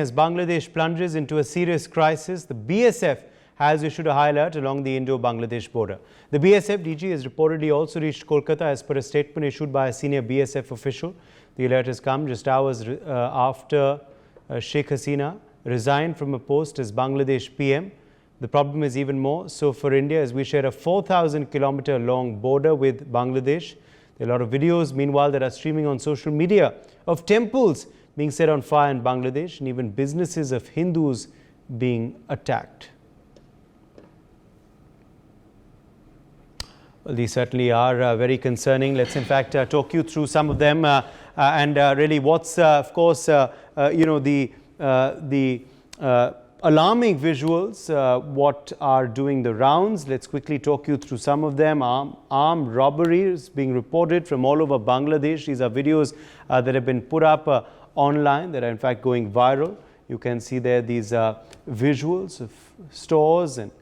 As Bangladesh plunges into a serious crisis, the BSF has issued a high alert along the Indo-Bangladesh border. The BSF DG has reportedly also reached Kolkata as per a statement issued by a senior BSF official. The alert has come just hours after Sheikh Hasina resigned from a post as Bangladesh PM. The problem is even more so for India, as we share a 4,000-kilometer long border with Bangladesh. There are a lot of videos, meanwhile, that are streaming on social media of temples being set on fire in Bangladesh and even businesses of Hindus being attacked. Well, these certainly are very concerning. Let's in fact talk you through some of them and really what's of course the alarming visuals what are doing the rounds. Let's quickly talk you through some of them. Armed robbery is being reported from all over Bangladesh. These are videos that have been put up online that are in fact going viral. You can see there these visuals of stores and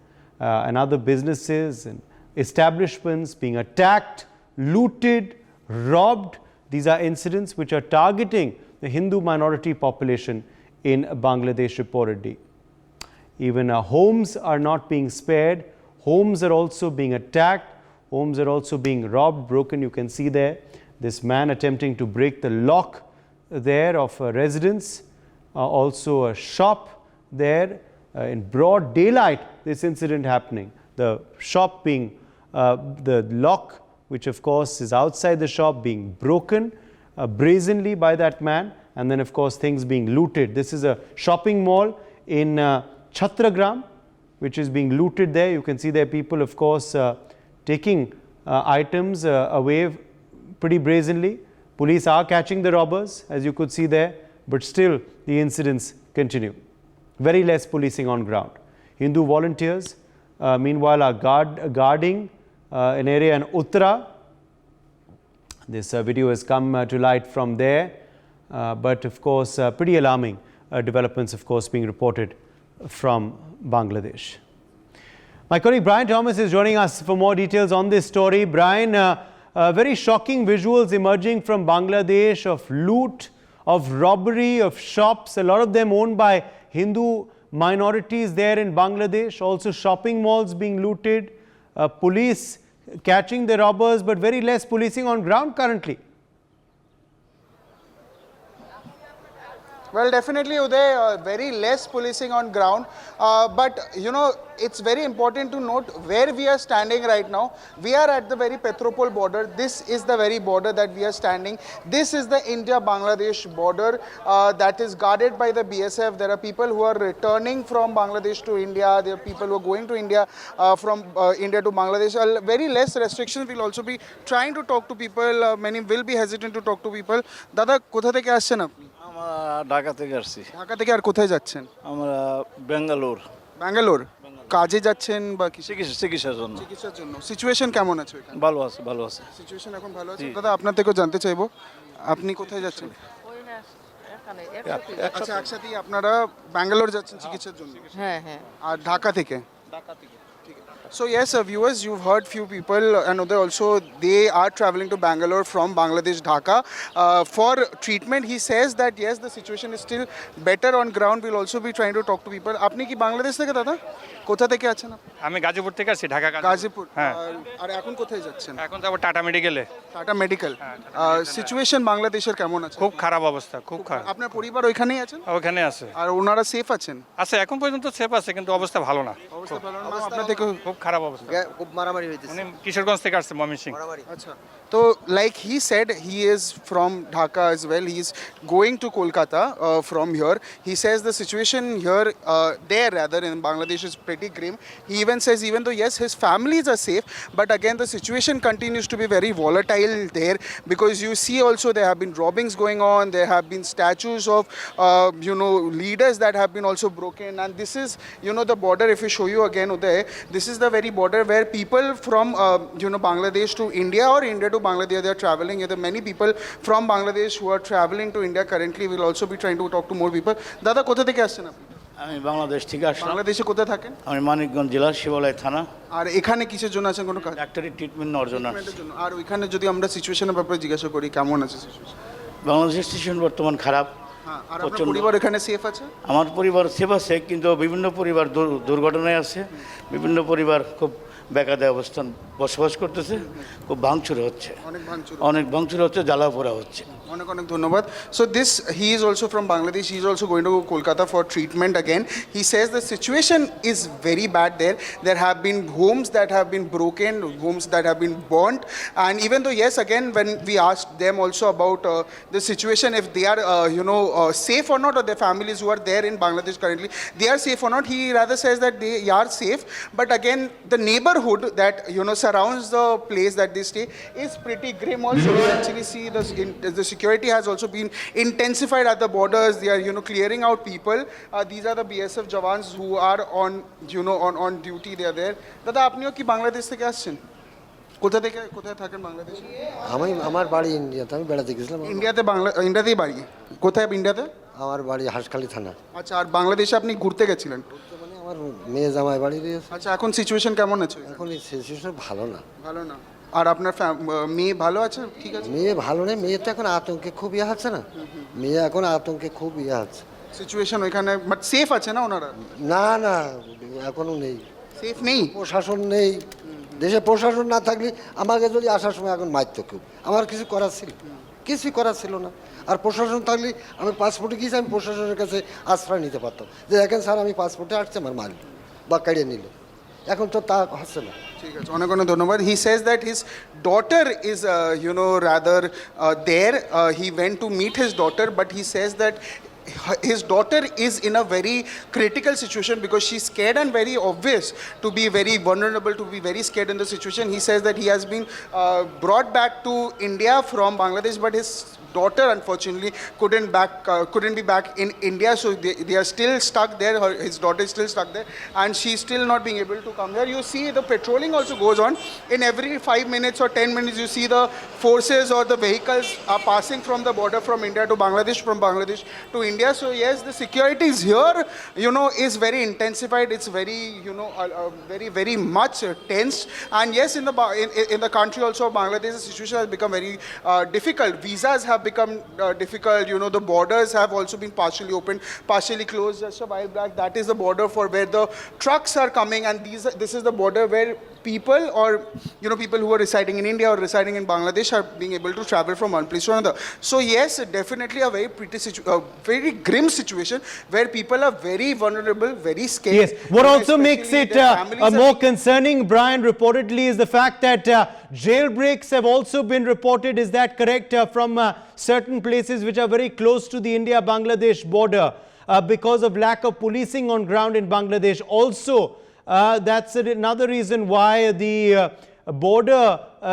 other businesses and establishments being attacked, looted, robbed. These are incidents which are targeting the Hindu minority population in Bangladesh reportedly. Even homes are not being spared. Homes are also being attacked. Homes are also being robbed, broken. You can see there this man attempting to break the lock there of a residence, also a shop there in broad daylight. This incident happening, the shop being the lock, which of course is outside the shop, being broken brazenly by that man, and then of course things being looted. This is a shopping mall in Chhatragram which is being looted there. You can see there people of course taking items away pretty brazenly. Police are catching the robbers, as you could see there, but still the incidents continue. Very less policing on ground. Hindu volunteers, meanwhile, are guarding an area in Uttara. This video has come to light from there, but of course, pretty alarming developments, of course, being reported from Bangladesh. My colleague Brian Thomas is joining us for more details on this story. Brian, very shocking visuals emerging from Bangladesh of loot, of robbery, of shops, a lot of them owned by Hindu minorities there in Bangladesh. Also shopping malls being looted, police catching the robbers, but very less policing on ground currently. Well, definitely, Uday, very less policing on ground. But, you know, it's very important to note where we are standing right now. We are at the very Petropol border. This is the very border that we are standing. This is the India-Bangladesh border that is guarded by the BSF. There are people who are returning from Bangladesh to India. There are people who are going to India from India to Bangladesh. Very less restrictions. We'll also be trying to talk to people. Many will be hesitant to talk to people. Dada, kotha theke aschen apni? Dhaka থেকে আসছি। ঢাকা থেকে আর কোথায় যাচ্ছেন? আমরা বেঙ্গালোর। ব্যাঙ্গালোর কাজে যাচ্ছেন বা চিকিৎসার জন্য? চিকিৎসার জন্য। সিচুয়েশন কেমন আছে ওখানে? ভালো আছে, ভালো আছে। সিচুয়েশন এখন ভালো আছে। দাদা আপনার থেকেও জানতে চাইবো আপনি কোথায় যাচ্ছেন? আচ্ছা, একসাথেই আপনারা ব্যাঙ্গালোর যাচ্ছেন চিকিৎসার জন্য? হ্যাঁ হ্যাঁ। আর ঢাকা থেকে? ঢাকা থেকে। So yes, viewers, you've heard few people, and also they are traveling to Bangalore from Bangladesh, Dhaka, for treatment. He says that yes, the situation is still better on ground. We'll also be trying to talk to people. আপনি কি বাংলাদেশ থেকে দাদা? কোথা থেকে আছেন আপনি? আমি গাজীপুর থেকে আসছি, ঢাকা গাজীপুর। আর এখন কোথায় যাচ্ছেন? এখন যাব টাটা মেডিকেলে। Tata medical. সিচুয়েশন বাংলাদেশের কেমন আছে? খুব খারাপ অবস্থা, খুব খারাপ। আপনার পরিবার ওইখানেই আছেন? ওখানে আছে। আর ওনারা সেফ আছেন? আছে, এখন পর্যন্ত সেফ আছে, কিন্তু অবস্থা ভালো না। অবস্থা ভালো না। আপনার থেকে খুব খারাপ অবস্থা। খুব মারামারি হইতেছে। উনি কিশোরগঞ্জ থেকে আসছে, ময়মনসিংহ। আচ্ছা, তো like he said, he is from Dhaka as well. He is going to Kolkata from here. He says the situation here, there rather, in Bangladesh is pretty grim. He even says, even though yes, his families are safe, but again the situation continues to be very volatile there, because you see also there have been robbings going on. There have been statues of leaders that have been also broken, and this is the border. If we show you again, Uday, this is the very border where people from Bangladesh to India or India to Bangladesh, they are traveling. There are many people from Bangladesh who are traveling to India currently. We'll also be trying to talk to more people. Dada, কোথা থেকে আসছেন আপনি? আমি বাংলাদেশ থেকে আসলাম। বাংলাদেশে কোথায় থাকেন? আমি মানিকগঞ্জ জেলা শিবালয় থানা। আর এখানে কিসের জন্য আছেন? কোনো কাজ? ডাক্তারি ট্রিটমেন্ট নেওয়ার জন্য। আর ওইখানে যদি আমরা সিচুয়েশনের ব্যাপারে জিজ্ঞাসা করি, কেমন আছে সিচুয়েশন? বাংলাদেশের সিচুয়েশন বর্তমান খারাপ। হ্যাঁ, আর আপনার প্রচণ্ড। পরিবার এখানে সেফ আছে? আমার পরিবার সেফ আছে, কিন্তু বিভিন্ন পরিবার দুর্ঘটনায় আছে। বিভিন্ন পরিবার খুব বেকায়দা অবস্থান বসবাস করতেছে। খুব ভাঙচুর হচ্ছে, অনেক ভাঙচুর হচ্ছে, জ্বালা পোড়া হচ্ছে। অনেক অনেক ধন্যবাদ। So this, he is also from Bangladesh. He is also going to Kolkata for treatment again. He says the situation is very bad there. There have been homes that have been broken, homes that have been burnt. And even though, yes, again, when we asked them also about the situation, if they are, safe or not, or their families who are there in Bangladesh currently, they are safe or not, he rather says that they are safe. But again, the neighborhood that, surrounds the place that they stay is pretty grim also. You actually see the security has also been intensified at the borders. They are, clearing out people. These are the BSF jawans who are on, on duty. They are there. Dada, আপনিও কি বাংলাদেশ থেকে আসছেন? কোথায় থাকেন বাংলাদেশে? আমার বাড়ি ইন্ডিয়াতে, আমি বেড়াতে গেছিলাম। ইন্ডিয়াতেই বাড়ি? কোথায় ইন্ডিয়াতে? আমার বাড়ি হাঁসখালি থানা। আচ্ছা, আর বাংলাদেশে আপনি ঘুরতে গেছিলেন? মানে আমার মেয়ে জামাই বাড়ি রয়েছে। আচ্ছা, এখন সিচুয়েশন কেমন আছে? এখন এই সিচুয়েশন ভালো না। ভালো না। আর আপনার মেয়ে ভালো আছে? ঠিক আছে। মেয়ে ভালো নেই, মেয়ে তো এখন আতঙ্কে খুব আছে না, মেয়ে এখন আতঙ্কে খুব আছে। সিচুয়েশন ওইখানে বাট সেফ আছে না ওনারা? না না, এখনো নেই, সেফ নেই, প্রশাসন নেই। দেশে প্রশাসন না থাকলে আমাকে যদি আসার সময় এখন মারতো কেউ, আমার কিছু করার ছিল? কিছুই করার ছিল না। আর প্রশাসন থাকলে আমি পাসপোর্টে গিয়েছি, আমি প্রশাসনের কাছে আশ্রয় নিতে পারতাম যে দেখেন স্যার আমি পাসপোর্টে আসছে, আমার মারল বা কাড়িয়ে নিল। এখন তো তা হচ্ছে না। ঠিক আছে, অনেক অনেক ধন্যবাদ। He says that his daughter is, rather there. He went to meet his daughter, but he says that his daughter is in a very critical situation because she's scared and very obvious to be very vulnerable, to be very scared in the situation. He says that he has been brought back to India from Bangladesh, but his daughter unfortunately couldn't be back in India, so they are still stuck there. His daughter is still stuck there, and she's still not being able to come here. You see the patrolling also goes on. In every 5 minutes or 10 minutes, you see the forces or the vehicles are passing from the border from India to Bangladesh, from Bangladesh to India. So yes, the security is here, is very intensified. It's very, very, very much tense. And yes, in the country also of Bangladesh, the situation has become very difficult. Visas have become difficult. The borders have also been partially opened, partially closed. Just a while back, that is the border for where the trucks are coming, and this is the border where people or people who are residing in India or residing in Bangladesh are being able to travel from one place to another. So yes, definitely a very very grim situation where people are very vulnerable, very scared. Yes, what also makes it more concerning, Brian, reportedly is the fact that jailbreaks have also been reported. Is that correct, from certain places which are very close to the India-Bangladesh border because of lack of policing on ground in Bangladesh? Also, that's another reason why the border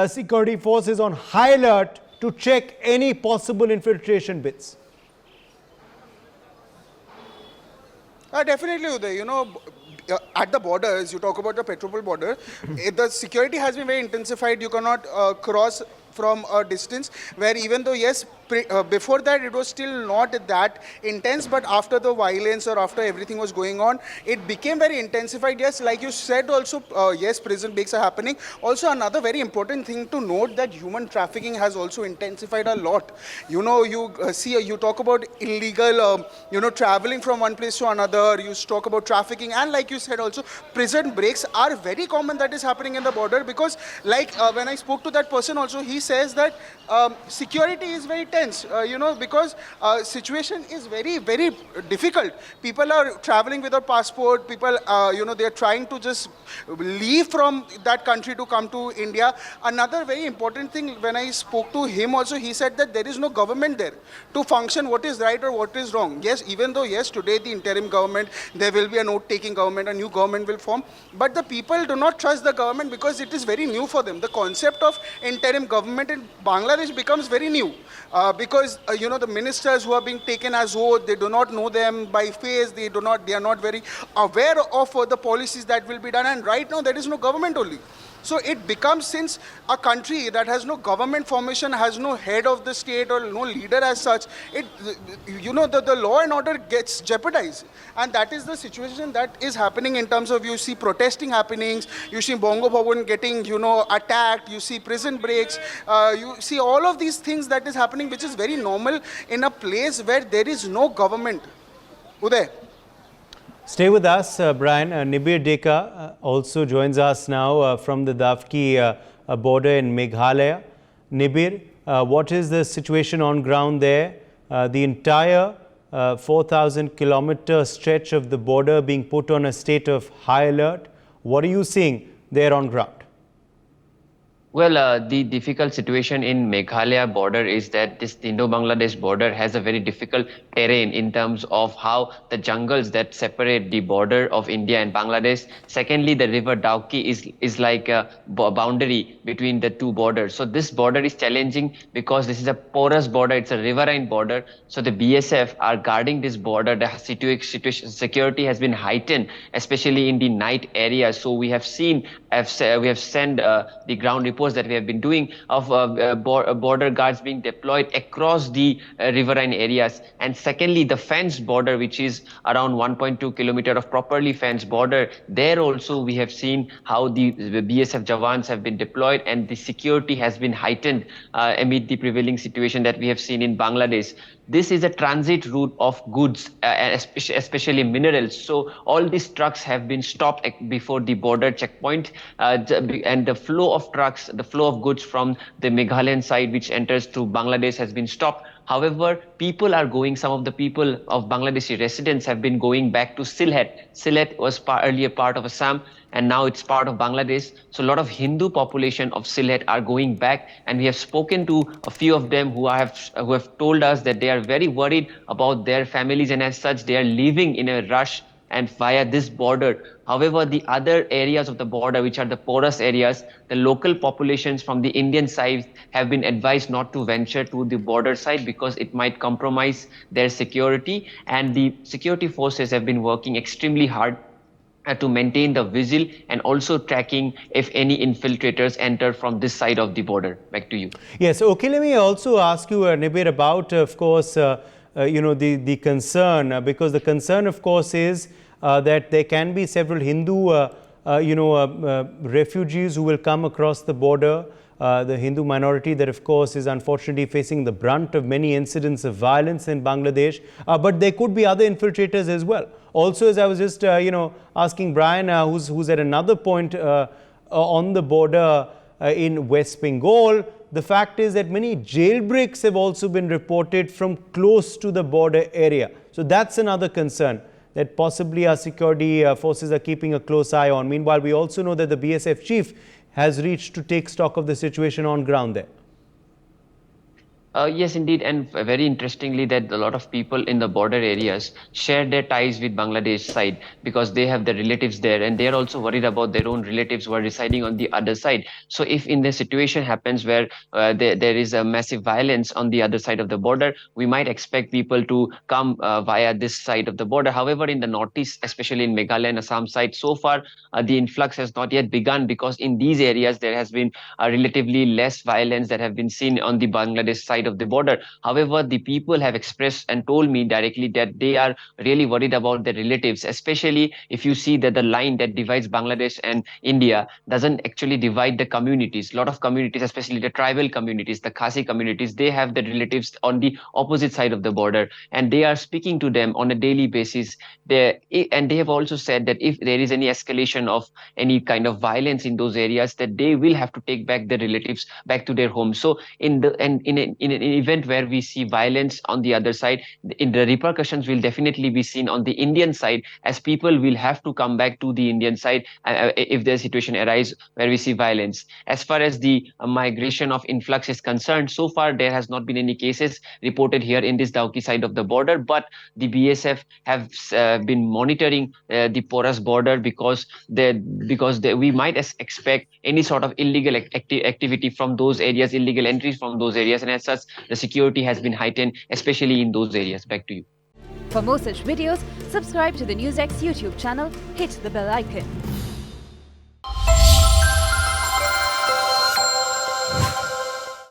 security force is on high alert to check any possible infiltration bits. Definitely, Uday. At the borders, you talk about the petrol border, the security has been very intensified. You cannot cross from a distance, where even though, yes, before that it was still not that intense, but after the violence or after everything was going on, it became very intensified. Yes, like you said also, yes, prison breaks are happening. Also, another very important thing to note, that human trafficking has also intensified a lot. You talk about illegal, traveling from one place to another. You talk about trafficking, and like you said also, prison breaks are very common that is happening in the border, because when I spoke to that person also, he says that security is very tense, because situation is very, very difficult. People are traveling without passport. People, they are trying to just leave from that country to come to India. Another very important thing, when I spoke to him also, he said that there is no government there to function what is right or what is wrong. Yes, even though, yes, today the interim government, there will be a note-taking government, a new government will form, but the people do not trust the government because it is very new for them. The concept of interim government in Bangladesh becomes very new, because the ministers who are being taken as oath, they do not know them by face. They are not very aware of the policies that will be done. And right now there is no government only. So it becomes, since a country that has no government formation, has no head of the state or no leader as such, the law and order gets jeopardized. And that is the situation that is happening in terms of, you see protesting happenings, you see Bongo Bhavan getting, attacked, you see prison breaks, you see all of these things that is happening, which is very normal in a place where there is no government. Uday. Stay with us, Brian. Nibir Deka also joins us now from the Davki border in Meghalaya. Nibir, what is the situation on ground there? The entire 4,000-kilometer stretch of the border being put on a state of high alert. What are you seeing there on ground? Well, the difficult situation in Meghalaya border is that this Indo-Bangladesh border has a very difficult terrain in terms of how the jungles that separate the border of India and Bangladesh. Secondly, the river Dauki is like a boundary between the two borders. So this border is challenging because this is a porous border. It's a riverine border. So the BSF are guarding this border. The security has been heightened, especially in the night areas. So we have sent the ground reports that we have been doing of border guards being deployed across the riverine areas. And secondly, the fenced border, which is around 1.2 kilometer of properly fenced border, there also we have seen how the BSF Jawans have been deployed, and the security has been heightened amid the prevailing situation that we have seen in Bangladesh. This is a transit route of goods, especially minerals. So all these trucks have been stopped before the border checkpoint, and the flow of trucks, the flow of goods from the Meghalayan side which enters to Bangladesh has been stopped. However, some of the people of Bangladeshi residents have been going back to Sylhet. Sylhet was earlier part of Assam, and now it's part of Bangladesh. So a lot of Hindu population of Sylhet are going back, and we have spoken to a few of them who have told us that they are very worried about their families, and as such they are leaving in a rush and via this border. However, the other areas of the border, which are the porous areas, the local populations from the Indian side have been advised not to venture to the border side because it might compromise their security. And the security forces have been working extremely hard to maintain the vigil and also tracking if any infiltrators enter from this side of the border. Back to you. Yes. Okay. Let me also ask you, Nibir, about, of course, the concern, because the concern, of course, is that there can be several Hindu, refugees who will come across the border. The Hindu minority that, of course, is unfortunately facing the brunt of many incidents of violence in Bangladesh. But there could be other infiltrators as well. Also, as I was just, asking Brian, who's at another point on the border in West Bengal, the fact is that many jailbreaks have also been reported from close to the border area. So that's another concern that possibly our security forces are keeping a close eye on. Meanwhile, we also know that the BSF chief has reached to take stock of the situation on ground there. Yes, indeed, and very interestingly that a lot of people in the border areas share their ties with Bangladesh side because they have their relatives there, and they are also worried about their own relatives who are residing on the other side. So if in the situation happens where there is a massive violence on the other side of the border, we might expect people to come via this side of the border. However, in the northeast, especially in Meghalaya and Assam side, so far the influx has not yet begun because in these areas there has been relatively less violence that have been seen on the Bangladesh side of the border. However, the people have expressed and told me directly that they are really worried about their relatives, especially if you see that the line that divides Bangladesh and India doesn't actually divide the communities. A lot of communities, especially the tribal communities, the Khasi communities, they have their relatives on the opposite side of the border, and they are speaking to them on a daily basis. And they have also said that if there is any escalation of any kind of violence in those areas, that they will have to take back their relatives back to their homes. So in an event where we see violence on the other side, in the repercussions will definitely be seen on the Indian side, as people will have to come back to the Indian side if the situation arises where we see violence. As far as the migration of influx is concerned, so far there has not been any cases reported here in this Dauki side of the border, but the BSF have been monitoring the porous border because we might expect any sort of illegal activity from those areas, illegal entries from those areas, and as such the security has been heightened, especially in those areas. Back to you. For more such videos, subscribe to the NewsX YouTube channel, hit the bell icon.